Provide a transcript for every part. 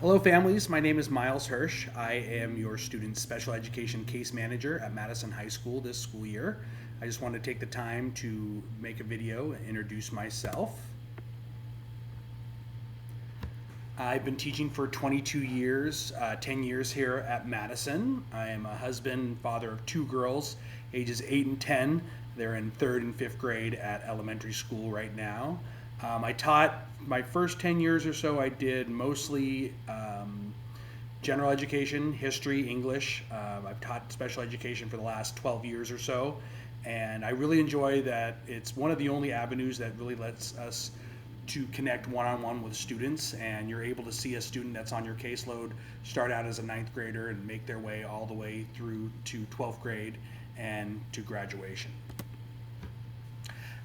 Hello families, my name is Miles Hirsch. I am your student special education case manager at Madison High School this school year. I just wanted to take the time to make a video and introduce myself. I've been teaching for 22 years, 10 years here at Madison. I am a husband, father of two girls, ages 8 and 10. They're in 3rd and 5th grade at elementary school right now. I taught my first 10 years or so, I did mostly general education, history, English. I've taught special education for the last 12 years or so, and I really enjoy that it's one of the only avenues that really lets us to connect one-on-one with students, and you're able to see a student that's on your caseload start out as a 9th grader and make their way all the way through to 12th grade and to graduation.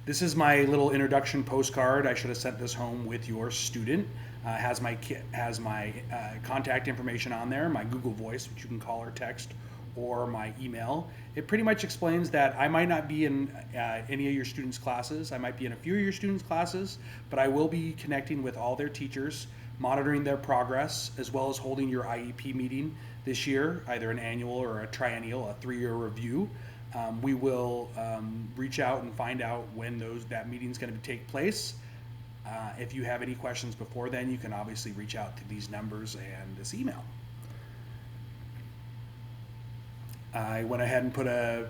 This is my little introduction postcard. I should have sent this home with your student. Has my contact information on there, my Google Voice, which you can call or text, or my email. It pretty much explains that I might not be in any of your students' classes. I might be in a few of your students' classes, but I will be connecting with all their teachers, monitoring their progress, as well as holding your IEP meeting this year, either an annual or a triennial, a 3-year review. We will reach out and find out when that meeting is going to take place. If you have any questions before then, you can obviously reach out to these numbers and this email. I went ahead and put a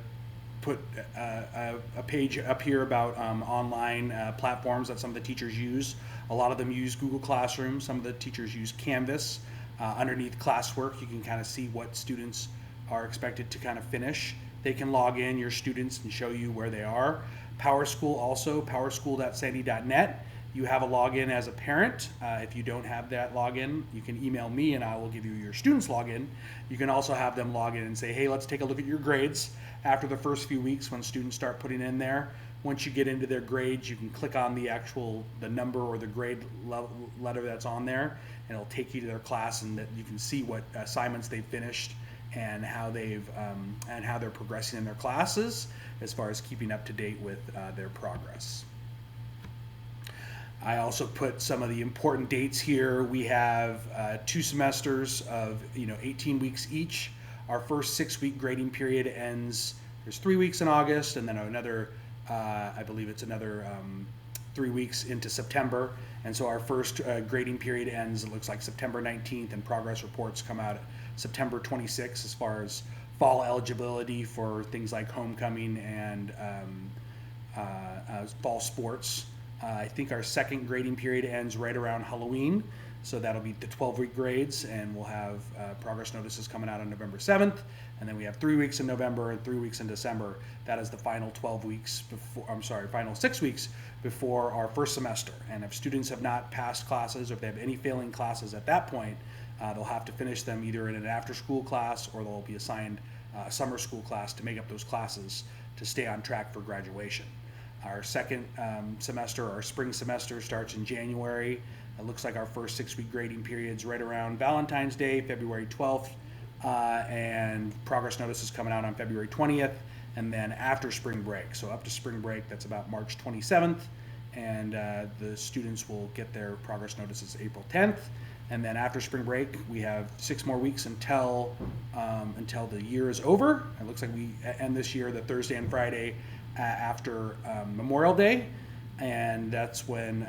page up here about online platforms that some of the teachers use. A lot of them use Google Classroom. Some of the teachers use Canvas. Underneath classwork, you can kind of see what students are expected to kind of finish. They can log in, your students, and show you where they are. PowerSchool also, powerschool.sandy.net. You have a login as a parent. If you don't have that login, you can email me and I will give you your student's login. You can also have them log in and say, hey, let's take a look at your grades after the first few weeks when students start putting in there. Once you get into their grades, you can click on the number or the grade letter that's on there, and it'll take you to their class, and that you can see what assignments they've finished and how they're progressing in their classes as far as keeping up to date with their progress. I also put some of the important dates here. We have 2 semesters of 18 weeks each. Our first 6-week grading period ends. There's 3 weeks in August, and then another I believe it's another 3 weeks into September. And so our first grading period ends, it looks like September 19th, and progress reports come out September 26th as far as fall eligibility for things like homecoming and fall sports. I think our second grading period ends right around Halloween, so that'll be the 12-week grades, and we'll have progress notices coming out on November 7th, and then we have 3 weeks in November and 3 weeks in December. That is the final 12 weeks before, final 6 weeks before our first semester. And if students have not passed classes, or if they have any failing classes at that point, they'll have to finish them either in an after-school class, or they'll be assigned a summer school class to make up those classes to stay on track for graduation. Our second semester, our spring semester, starts in January. It looks like our first 6-week grading period's right around Valentine's Day, February 12th, and progress notices coming out on February 20th, and then after spring break. So up to spring break, that's about March 27th, and the students will get their progress notices April 10th. And then after spring break, we have 6 more weeks until the year is over. It looks like we end this year the Thursday and Friday after Memorial Day, and that's when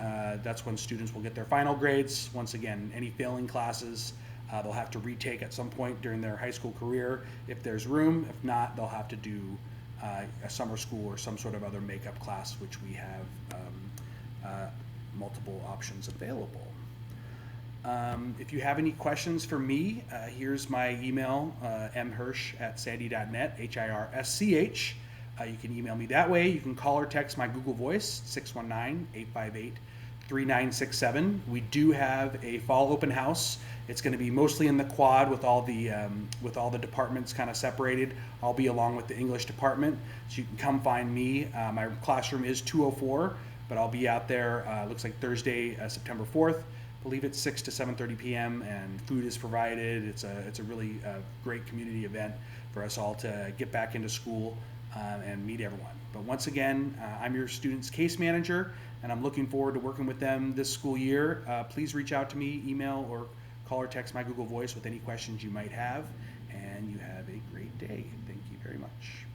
students will get their final grades. Once again, any failing classes they'll have to retake at some point during their high school career if there's room. If not, they'll have to do a summer school or some sort of other makeup class, which we have multiple options available. If you have any questions for me, here's my email, mhirsch@sandy.net, HIRSCH. You can email me that way. You can call or text my Google Voice, 619-858-3967. We do have a fall open house. It's going to be mostly in the quad with all the departments kind of separated. I'll be along with the English department, so you can come find me. My classroom is 204, but I'll be out there. Looks like Thursday, September 4th. I believe it's 6 to 7:30 p.m. and food is provided. It's a really great community event for us all to get back into school and meet everyone. But once again, I'm your student's case manager, and I'm looking forward to working with them this school year. Please reach out to me, email or call or text my Google Voice with any questions you might have. And you have a great day. Thank you very much.